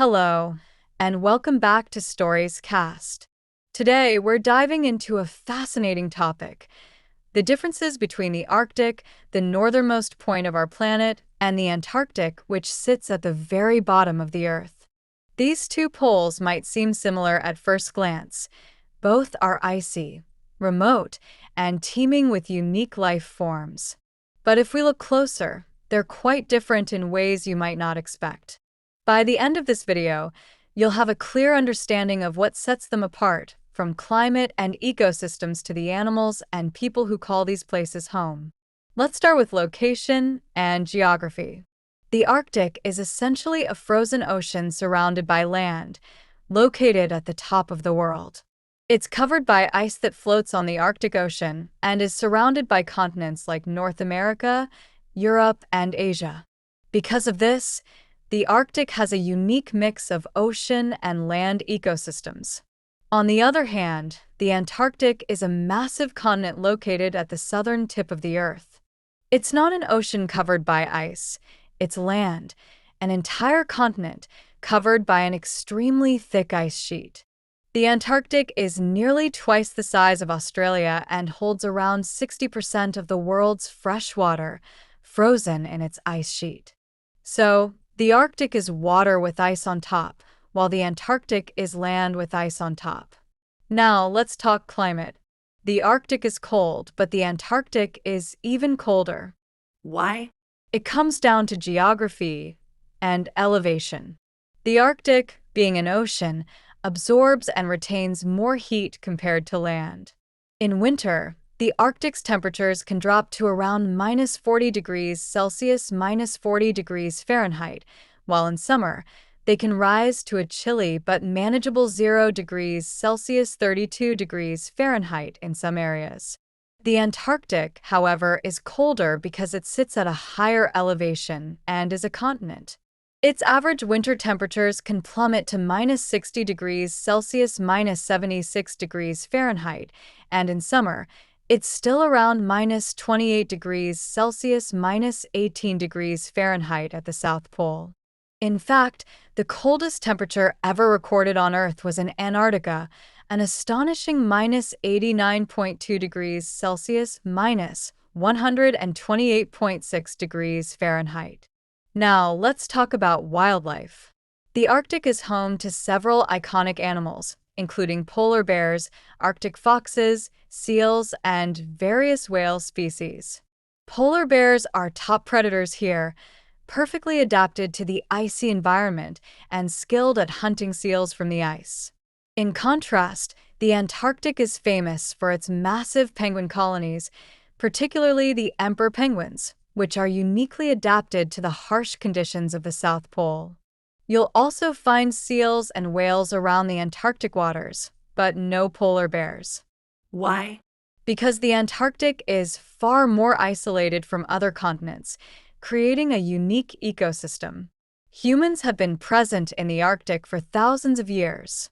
Hello, and welcome back to Stories Cast. Today, we're diving into a fascinating topic: the differences between the Arctic, the northernmost point of our planet, and the Antarctic, which sits at the very bottom of the Earth. These two poles might seem similar at first glance. Both are icy, remote, and teeming with unique life forms. But if we look closer, they're quite different in ways you might not expect. By the end of this video, you'll have a clear understanding of what sets them apart, from climate and ecosystems to the animals and people who call these places home. Let's start with location and geography. The Arctic is essentially a frozen ocean surrounded by land, located at the top of the world. It's covered by ice that floats on the Arctic Ocean and is surrounded by continents like North America, Europe, and Asia. Because of this, the Arctic has a unique mix of ocean and land ecosystems. On the other hand, the Antarctic is a massive continent located at the southern tip of the Earth. It's not an ocean covered by ice, it's land, an entire continent covered by an extremely thick ice sheet. The Antarctic is nearly twice the size of Australia and holds around 60% of the world's fresh water, frozen in its ice sheet. So, the Arctic is water with ice on top, while the Antarctic is land with ice on top. Now, let's talk climate. The Arctic is cold, but the Antarctic is even colder. Why? It comes down to geography and elevation. The Arctic, being an ocean, absorbs and retains more heat compared to land. In winter, the Arctic's temperatures can drop to around -40 degrees Celsius, -40 degrees Fahrenheit, while in summer, they can rise to a chilly but manageable 0 degrees Celsius, 32 degrees Fahrenheit in some areas. The Antarctic, however, is colder because it sits at a higher elevation and is a continent. Its average winter temperatures can plummet to -60 degrees Celsius, -76 degrees Fahrenheit, and in summer, it's still around -28 degrees Celsius, -18 degrees Fahrenheit at the South Pole. In fact, the coldest temperature ever recorded on Earth was in Antarctica, an astonishing -89.2 degrees Celsius, -128.6 degrees Fahrenheit. Now, let's talk about wildlife. The Arctic is home to several iconic animals, including polar bears, Arctic foxes, seals, and various whale species. Polar bears are top predators here, perfectly adapted to the icy environment and skilled at hunting seals from the ice. In contrast, the Antarctic is famous for its massive penguin colonies, particularly the emperor penguins, which are uniquely adapted to the harsh conditions of the South Pole. You'll also find seals and whales around the Antarctic waters, but no polar bears. Why? Because the Antarctic is far more isolated from other continents, creating a unique ecosystem. Humans have been present in the Arctic for thousands of years.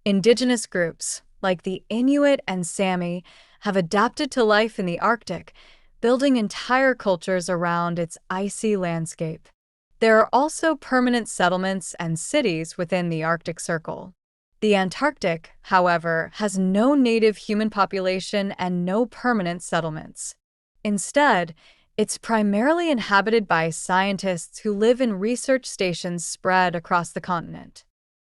Indigenous groups, like the Inuit and Sami, have adapted to life in the Arctic, building entire cultures around its icy landscape. There are also permanent settlements and cities within the Arctic Circle. The Antarctic, however, has no native human population and no permanent settlements. Instead, it's primarily inhabited by scientists who live in research stations spread across the continent.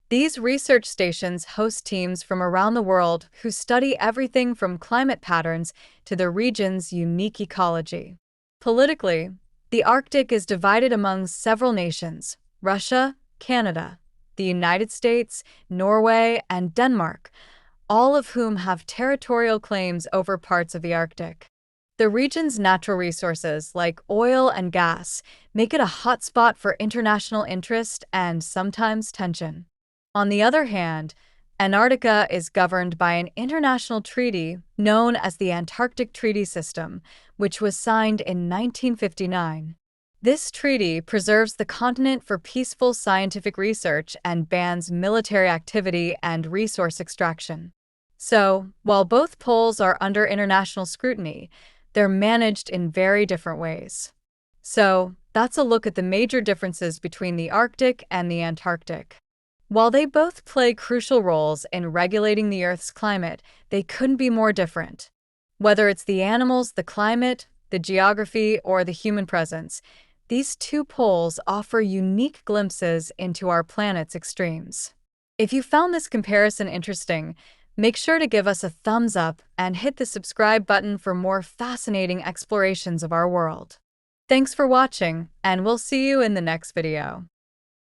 These research stations host teams from around the world who study everything from climate patterns to the region's unique ecology. Politically, the Arctic is divided among several nations: Russia, Canada, the United States, Norway, and Denmark, all of whom have territorial claims over parts of the Arctic. The region's natural resources, like oil and gas, make it a hotspot for international interest and sometimes tension. On the other hand, Antarctica is governed by an international treaty known as the Antarctic Treaty System, which was signed in 1959. This treaty preserves the continent for peaceful scientific research and bans military activity and resource extraction. So, while both poles are under international scrutiny, they're managed in very different ways. So, that's a look at the major differences between the Arctic and the Antarctic. While they both play crucial roles in regulating the Earth's climate, they couldn't be more different. Whether it's the animals, the climate, the geography, or the human presence, these two poles offer unique glimpses into our planet's extremes. If you found this comparison interesting, make sure to give us a thumbs up and hit the subscribe button for more fascinating explorations of our world. Thanks for watching, and we'll see you in the next video.